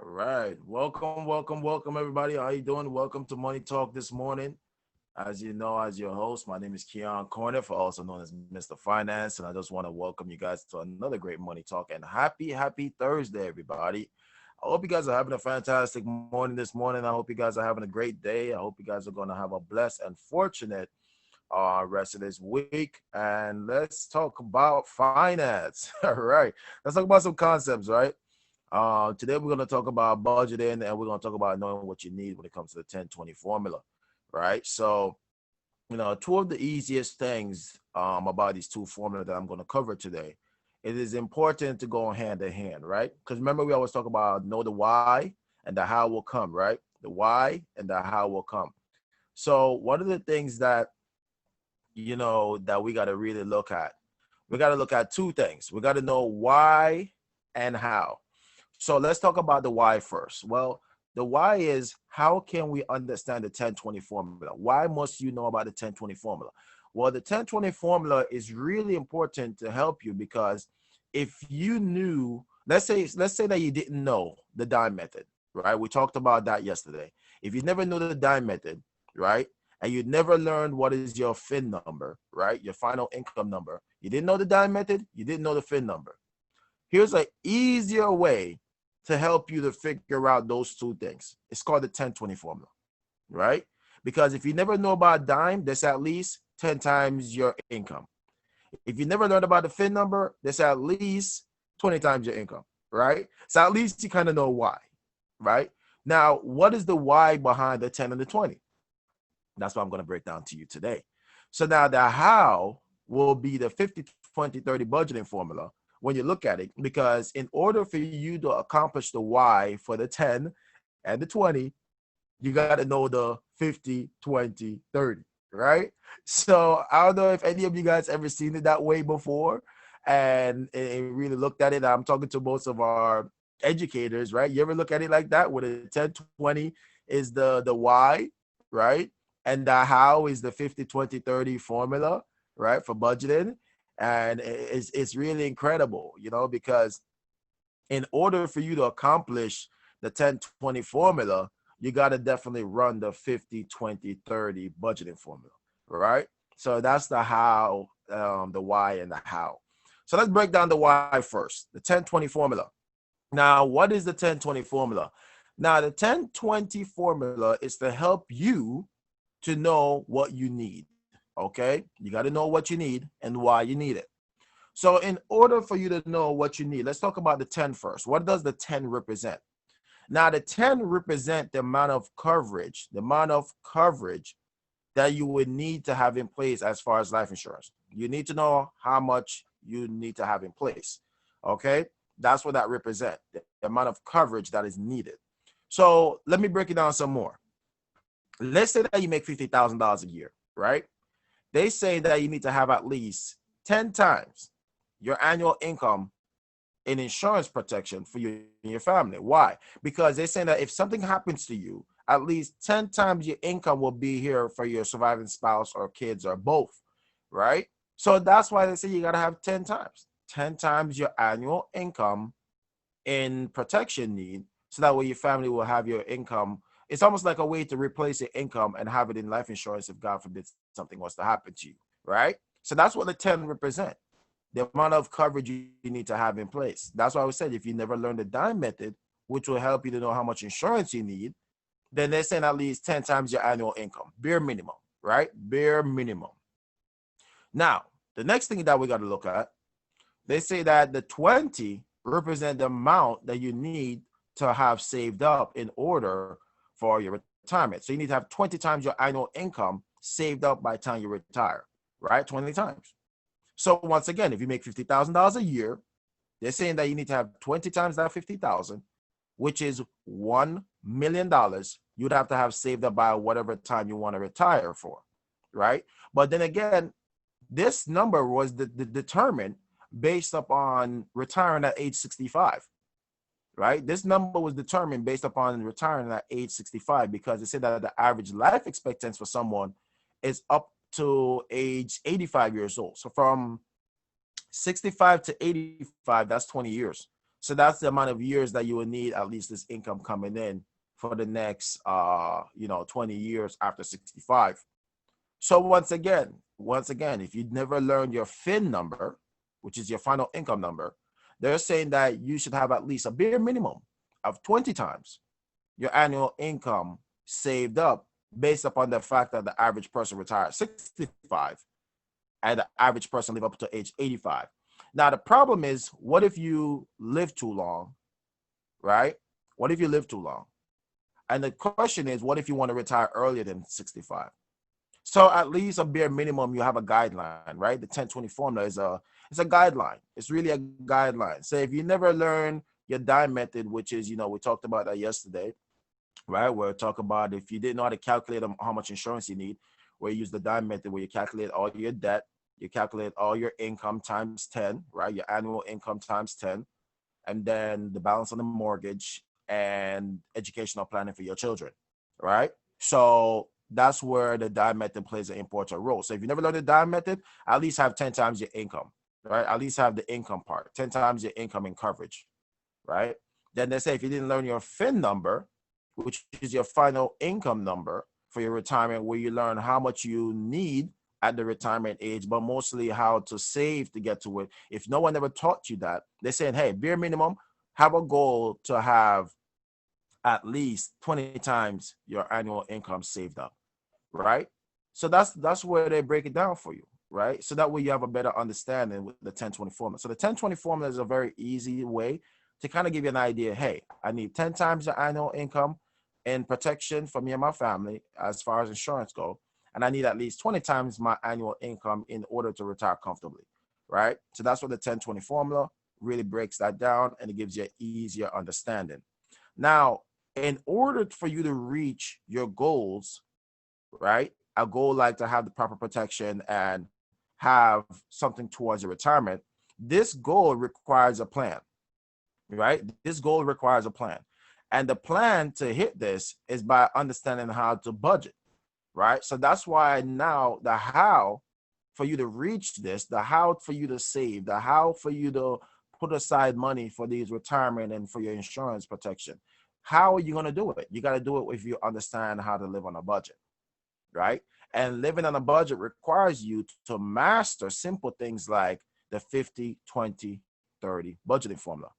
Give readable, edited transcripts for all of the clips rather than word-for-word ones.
right. Welcome, everybody. How you doing? Welcome to Money Talk this morning. As you know, as your host, my name is Keon Corniff, also known as Mr. Finance, and I just want to welcome you guys to another great Money Talk and happy Thursday, everybody. I hope you guys are having a fantastic morning this morning. I hope you guys are having a great day. I hope you guys are going to have a blessed and fortunate rest of this week. And let's talk about finance. All right. Let's talk about some concepts, right? Today we're going to talk about budgeting and we're going to talk about knowing what you need when it comes to the 10-20 formula, right? So, two of the easiest things about these two formulas that I'm going to cover today, it is important to go hand in hand, right? Because remember, we always talk about know the why and the how will come, right? The why and the how will come. So one of the things that, that we got to really look at, we got to look at two things. We got to know why and how. So let's talk about the why first. Well, the why is how can we understand the 10-20 formula? Why must you know about the 10-20 formula? Well, the 10-20 formula is really important to help you because if you knew, let's say that you didn't know the dime method, right? We talked about that yesterday. If you never knew the dime method, right? And you never learned what is your FIN number, right? Your final income number. You didn't know the dime method, you didn't know the FIN number. Here's an easier way to help you to figure out those two things. It's called the 10-20 formula, right? Because if you never know about dime, that's at least 10 times your income. If you never learned about the FIN number, that's at least 20 times your income, right? So at least you kind of know why, right? Now, what is the why behind the 10 and the 20? That's what I'm going to break down to you today. So now the how will be the 50-20-30 budgeting formula when you look at it, because in order for you to accomplish the why for the 10 and the 20, you got to know the 50-20-30, right? So I don't know if any of you guys ever seen it that way before and really looked at it. I'm talking to most of our educators, right? You ever look at it like that, where the 10-20 is the why, right? And the how is the 50-20-30 formula, right, for budgeting. And it's really incredible, because in order for you to accomplish the 10-20 formula, you got to definitely run the 50-20-30 budgeting formula, right? So that's the how, the why, and the how. So let's break down the why first, the 10-20 formula. Now, what is the 10-20 formula? Now, the 10-20 formula is to help you to know what you need, okay? You got to know what you need and why you need it. So in order for you to know what you need, let's talk about the 10 first. What does the 10 represent? Now, the 10 represent the amount of coverage that you would need to have in place as far as life insurance. You need to know how much you need to have in place, okay? That's what that represents, the amount of coverage that is needed. So let me break it down some more. Let's say that you make $50,000 a year, right? They say that you need to have at least 10 times your annual income in insurance protection for you and your family. Why? Because they're saying that if something happens to you, at least 10 times your income will be here for your surviving spouse or kids or both, right? So that's why they say you got to have 10 times your annual income in protection need, so that way your family will have your income. It's almost like a way to replace your income and have it in life insurance if God forbid something was to happen to you, right? So that's what the 10 represent, the amount of coverage you need to have in place. That's why I said if you never learned the dime method, which will help you to know how much insurance you need, then they're saying at least 10 times your annual income, bare minimum, right? Bare minimum. Now, the next thing that we got to look at, they say that the 20 represent the amount that you need to have saved up in order for your retirement. So you need to have 20 times your annual income saved up by the time you retire, right? 20 times. So once again, if you make $50,000 a year, they're saying that you need to have 20 times that 50,000, which is $1 million. You'd have to have saved up by whatever time you want to retire for, right? But then again, this number was determined based upon retiring at age 65, right? This number was determined based upon retiring at age 65 because they said that the average life expectancy for someone is up to age 85 years old. So from 65 to 85, that's 20 years. So that's the amount of years that you will need at least this income coming in for the next 20 years after 65. So once again, if you never learned your fin number, which is your final income number, they're saying that you should have at least a bare minimum of 20 times your annual income saved up, based upon the fact that the average person retires 65 and the average person live up to age 85. Now, the problem is, what if you live too long, right? What if you live too long? And the question is, what if you want to retire earlier than 65? So at least a bare minimum, you have a guideline, right? The 10-20 formula it's a guideline. It's really a guideline. So if you never learn your dime method, which is, we talked about that yesterday, right? Where we talk about, if you didn't know how to calculate how much insurance you need, where you use the dime method, where you calculate all your debt, you calculate all your income times 10, right? Your annual income times 10, and then the balance on the mortgage and educational planning for your children, right? So that's where the dime method plays an important role. So if you never learned the dime method, at least have 10 times your income, right? At least have the income part, 10 times your income in coverage, right? Then they say if you didn't learn your fin number, which is your final income number for your retirement, where you learn how much you need at the retirement age, but mostly how to save to get to it. If no one ever taught you that, they're saying, hey, bare minimum, have a goal to have at least 20 times your annual income saved up, right? So that's where they break it down for you, right? So that way you have a better understanding with the 10-20 formula. So the 10-20 formula is a very easy way to kind of give you an idea. Hey, I need 10 times the annual income in protection for me and my family as far as insurance go, and I need at least 20 times my annual income in order to retire comfortably, right? So that's what the 10-20 formula really breaks that down, and it gives you an easier understanding. Now, in order for you to reach your goals, right? A goal like to have the proper protection and have something towards your retirement, this goal requires a plan, right? This goal requires a plan. And the plan to hit this is by understanding how to budget, right? So that's why now the how for you to reach this, the how for you to save, the how for you to put aside money for these retirement and for your insurance protection. How are you going to do it? You got to do it if you understand how to live on a budget, right? And living on a budget requires you to master simple things like the 50-20-30 budgeting formula.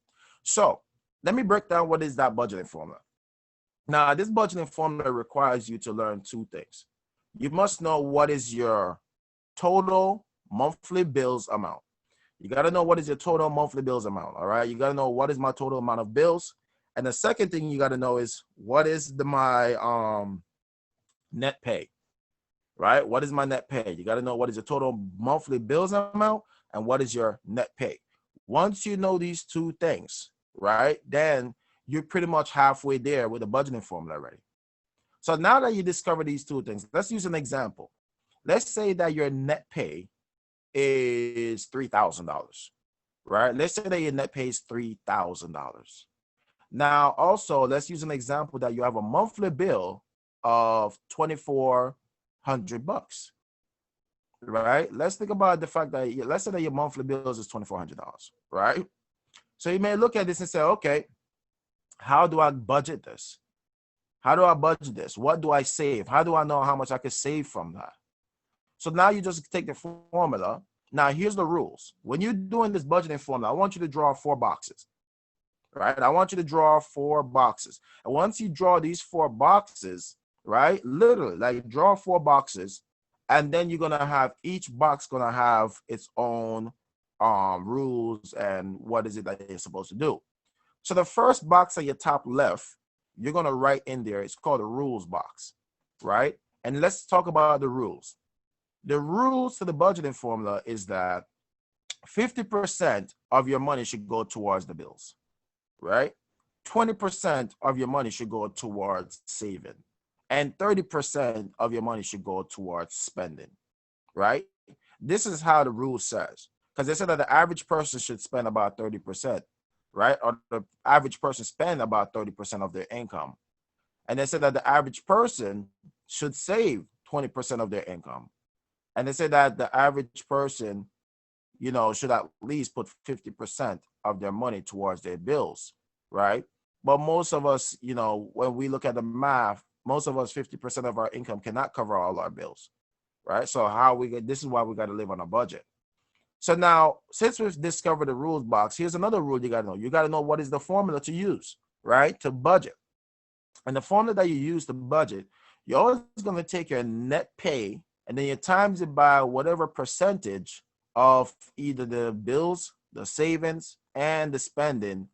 So let me break down what is that budgeting formula. Now, this budgeting formula requires you to learn two things. You must know what is your total monthly bills amount. You got to know what is your total monthly bills amount, all right? You got to know what is my total amount of bills. And the second thing you got to know is what is my net pay, right? What is my net pay? You got to know what is your total monthly bills amount and what is your net pay. Once you know these two things, right, then you're pretty much halfway there with the budgeting formula already. So now that you discover these two things, let's use an example. Let's say that your net pay is $3,000, right? Let's say that your net pay is $3,000. Now, also, let's use an example that you have a monthly bill of $2,400, right? Let's think about the fact that, let's say that your monthly bills is $2,400, right? So you may look at this and say, okay, how do I budget this? How do I budget this? What do I save? How do I know how much I can save from that? So now you just take the formula. Now, here's the rules. When you're doing this budgeting formula, I want you to draw 4 boxes, right? I want you to draw 4 boxes. And once you draw these 4 boxes, right, literally, like draw 4 boxes, and then you're going to have each box going to have its own rules and what is it that you're supposed to do. So the first box at your top left, you're going to write in there, it's called the rules box, right? And let's talk about the rules. The rules to the budgeting formula is that 50% of your money should go towards the bills, right? 20% of your money should go towards saving, and 30% of your money should go towards spending, right? This is how the rule says, because they said that the average person should spend about 30%, right? Or the average person spend about 30% of their income. And they said that the average person should save 20% of their income. And they say that the average person, should at least put 50% of their money towards their bills, right? But most of us, when we look at the math, most of us, 50% of our income cannot cover all our bills, right? So how we get, this is why we got to live on a budget. So now, since we've discovered the rules box, here's another rule you got to know. You got to know what is the formula to use, right? To budget. And the formula that you use to budget, you're always going to take your net pay and then you times it by whatever percentage of either the bills, the savings, and the spending.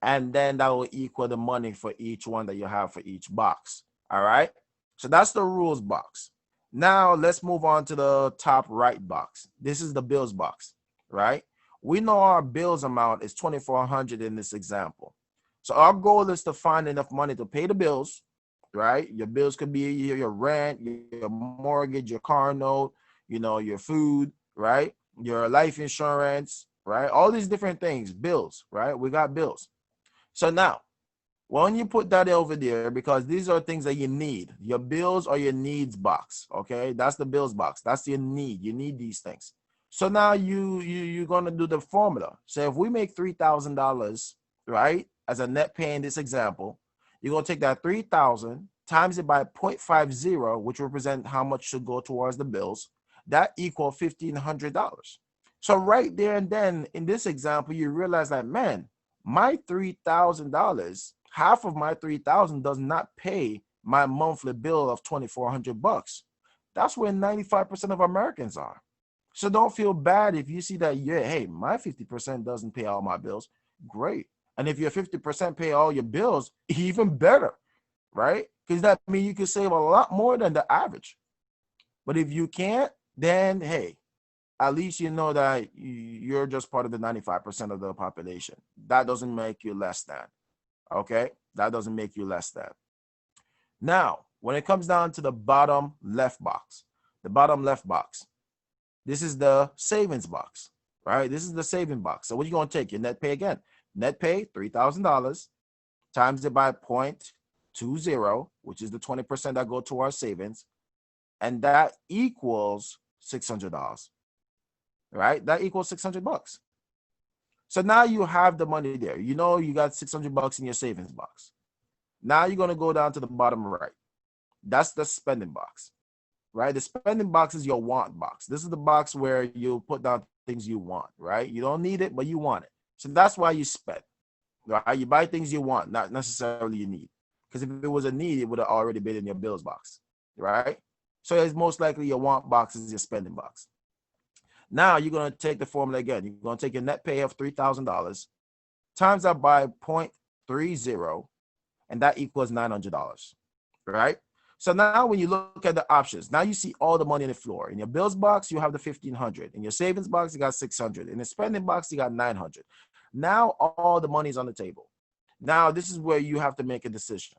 And then that will equal the money for each one that you have for each box. All right. So that's the rules box. Now let's move on to the top right box. This is the bills box, right? We know our bills amount is $2,400 in this example. So our goal is to find enough money to pay the bills, right? Your bills could be your rent, your mortgage, your car note, your food, right? Your life insurance, right? All these different things, bills, right? We got bills. So now, when you put that over there, because these are things that you need, your bills or your needs box, okay? That's the bills box. That's your need. You need these things. So now you're going to do the formula. So if we make $3,000, right, as a net pay in this example, you're going to take that 3,000 times it by 0.50, which represent how much should go towards the bills. That equals $1,500. So right there and then in this example, you realize that, man, my $3,000, half of my 3,000 does not pay my monthly bill of $2,400. That's where 95% of Americans are. So don't feel bad if you see that, yeah, hey, my 50% doesn't pay all my bills. Great. And if your 50% pay all your bills, even better, right? Because that means you can save a lot more than the average. But if you can't, then hey, at least you know that you're just part of the 95% of the population. That doesn't make you less than, okay? That doesn't make you less than. Now, when it comes down to the bottom left box, this is the savings box, right? This is the saving box. So what are you going to take? Your net pay again. Net pay, $3,000, times it by 0.20, which is the 20% that go to our savings. And that equals $600, right? That equals $600. So now you have the money there. You got $600 in your savings box. Now you're going to go down to the bottom right. That's the spending box, right? The spending box is your want box. This is the box where you put down things you want, right? You don't need it, but you want it. So that's why you spend, right? You buy things you want, not necessarily you need. Because if it was a need, it would have already been in your bills box, right? So it's most likely your want box is your spending box. Now you're going to take the formula again. You're going to take your net pay of $3,000, times that by 0.30, and that equals $900, right? So now when you look at the options, now you see all the money on the floor. In your bills box, you have the $1,500. In your savings box, you got $600. In the spending box, you got $900. Now all the money is on the table. Now this is where you have to make a decision.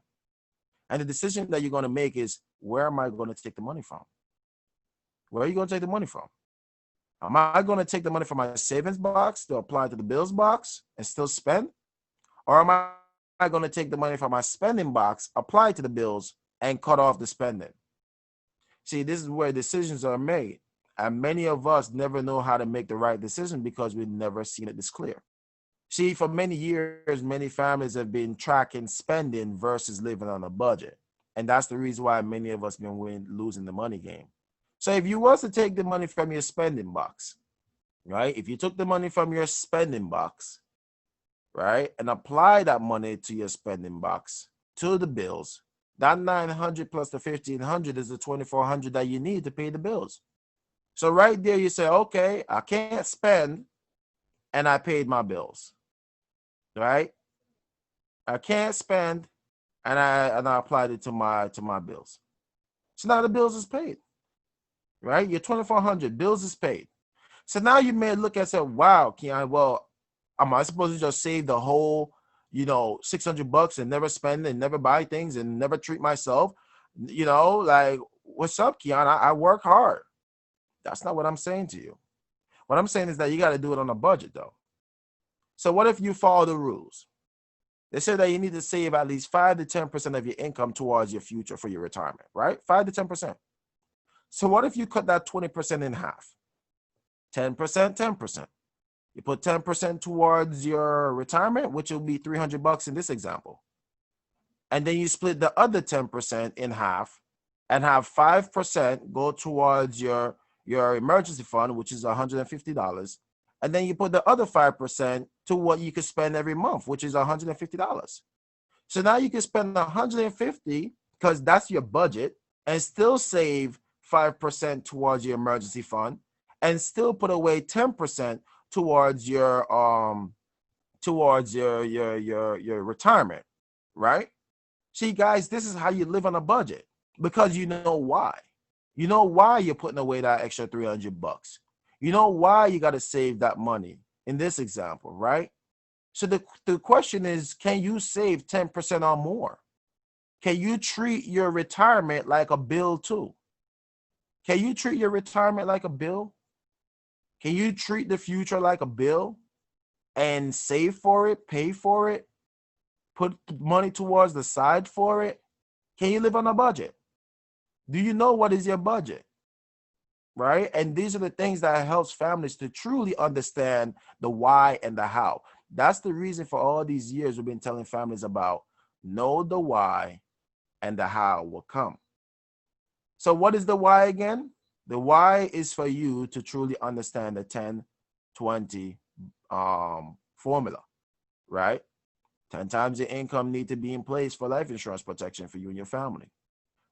And the decision that you're going to make is, where am I going to take the money from? Where are you going to take the money from? Am I going to take the money from my savings box to apply to the bills box and still spend? Or am I going to take the money from my spending box, apply to the bills, and cut off the spending? See, this is where decisions are made. And many of us never know how to make the right decision because we've never seen it this clear. See, for many years, many families have been tracking spending versus living on a budget. And that's the reason why many of us have been losing the money game. So if you was to take the money from your spending box, right? If you took the money from your spending box, right, and apply that money to your spending box, to the bills, that $900 plus the $1,500 is the $2,400 that you need to pay the bills. So right there, you say, okay, I can't spend, and I paid my bills, right? I can't spend, and I applied it to my bills. So now the bills is paid, right? Your $2,400 bills is paid. So now you may look and say, wow, Keon, well, am I supposed to just save the whole, $600 and never spend and never buy things and never treat myself? Like, what's up, Keon? I work hard. That's not what I'm saying to you. What I'm saying is that you got to do it on a budget, though. So what if you follow the rules? They say that you need to save at least 5 to 10% of your income towards your future for your retirement, right? 5 to 10%. So what if you cut that 20% in half? 10%, 10%. You put 10% towards your retirement, which will be $300 in this example. And then you split the other 10% in half and have 5% go towards your emergency fund, which is $150. And then you put the other 5% to what you could spend every month, which is $150. So now you can spend 150 because that's your budget and still save 5% towards your emergency fund and still put away 10% towards your retirement, right? See, guys, this is how you live on a budget because you know why. You know why you're putting away that extra $300. You know why you got to save that money in this example, right? So the question is, can you save 10% or more? Can you treat your retirement like a bill too? Can you treat your retirement like a bill? Can you treat the future like a bill and save for it, pay for it, put money towards the side for it? Can you live on a budget? Do you know what is your budget? Right? And these are the things that helps families to truly understand the why and the how. That's the reason for all these years we've been telling families about know the why and the how will come. So what is the why again? The why is for you to truly understand the 10-20 formula, right? 10 times your income need to be in place for life insurance protection for you and your family.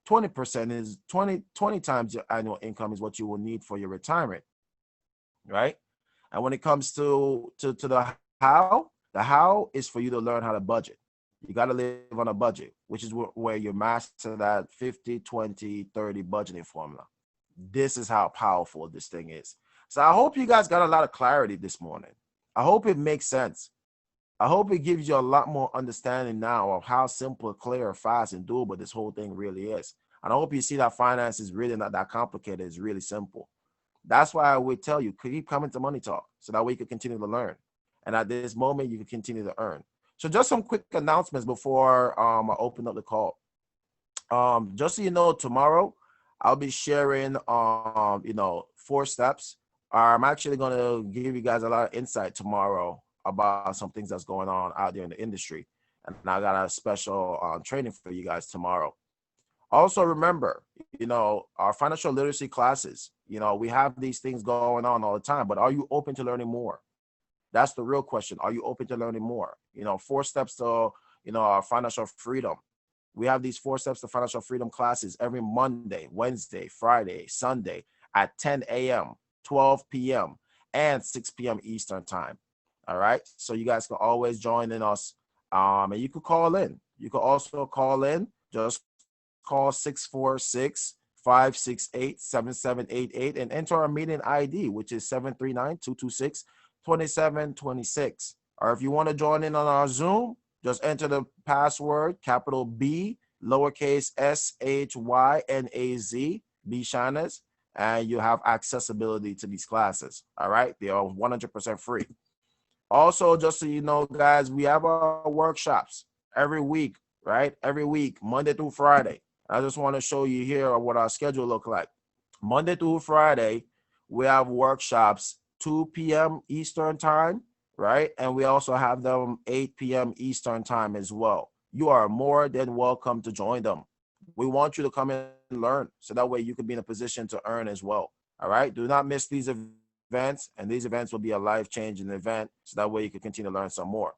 20% is 20 times your annual income is what you will need for your retirement, right? And when it comes to the how is for you to learn how to budget. You got to live on a budget, which is where you master that 50-20-30 budgeting formula. This is how powerful this thing is. So I hope you guys got a lot of clarity this morning. I hope it makes sense. I hope it gives you a lot more understanding now of how simple, clear, fast, and doable this whole thing really is. And I hope you see that finance is really not that complicated. It's really simple. That's why I would tell you, keep coming to Money Talk so that way you can continue to learn. And at this moment, you can continue to earn. So just some quick announcements before I open up the call. Just so you know, tomorrow I'll be sharing, 4 steps. I'm actually going to give you guys a lot of insight tomorrow about some things that's going on out there in the industry. And I got a special training for you guys tomorrow. Also, remember, our financial literacy classes, we have these things going on all the time, but are you open to learning more? That's the real question. Are you open to learning more? 4 steps to, our financial freedom. We have these 4 steps to financial freedom classes every Monday, Wednesday, Friday, Sunday at 10 a.m., 12 p.m., and 6 p.m. Eastern time. All right. So you guys can always join in us. And you could call in. You could also call in. Just call 646-568-7788 and enter our meeting ID, which is 739-226-2726. Or if you want to join in on our Zoom, just enter the password, capital B, lowercase SHYNAZ, BShynaz, and you have accessibility to these classes. All right. They are 100% free. Also, just so you know, guys, we have our workshops every week, right? Every week, Monday through Friday. I just want to show you here what our schedule look like. Monday through Friday, we have workshops 2 p.m. Eastern time, right? And we also have them 8 p.m. Eastern time as well. You are more than welcome to join them. We want you to come and learn so that way you can be in a position to earn as well. All right? Do not miss these events, and these events will be a life-changing event so that way you can continue to learn some more.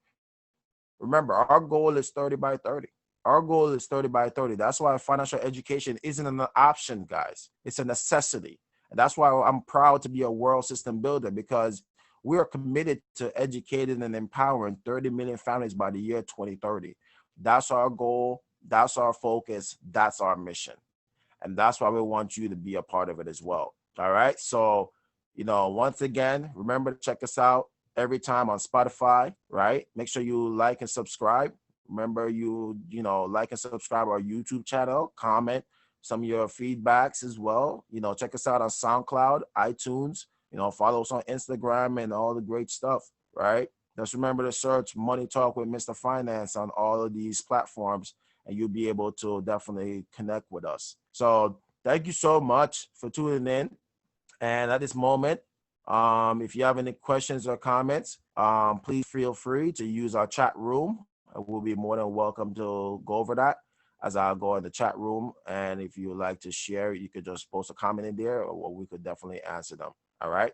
Remember, our goal is 30 by 30. Our goal is 30 by 30. That's why financial education isn't an option, guys. It's a necessity. And that's why I'm proud to be a world system builder, because we are committed to educating and empowering 30 million families by the year 2030. That's our goal. That's our focus. That's our mission. And that's why we want you to be a part of it as well. All right. So, once again, remember to check us out every time on Spotify, right? Make sure you like and subscribe. Remember, like and subscribe our YouTube channel, comment some of your feedbacks as well. Check us out on SoundCloud, iTunes, follow us on Instagram and all the great stuff, right? Just remember to search Money Talk with Mr. Finance on all of these platforms, and you'll be able to definitely connect with us. So thank you so much for tuning in. And at this moment, If you have any questions or comments, please feel free to use our chat room. We'll be more than welcome to go over that as I go in the chat room. And if you would like to share, you could just post a comment in there, or we could definitely answer them. All right.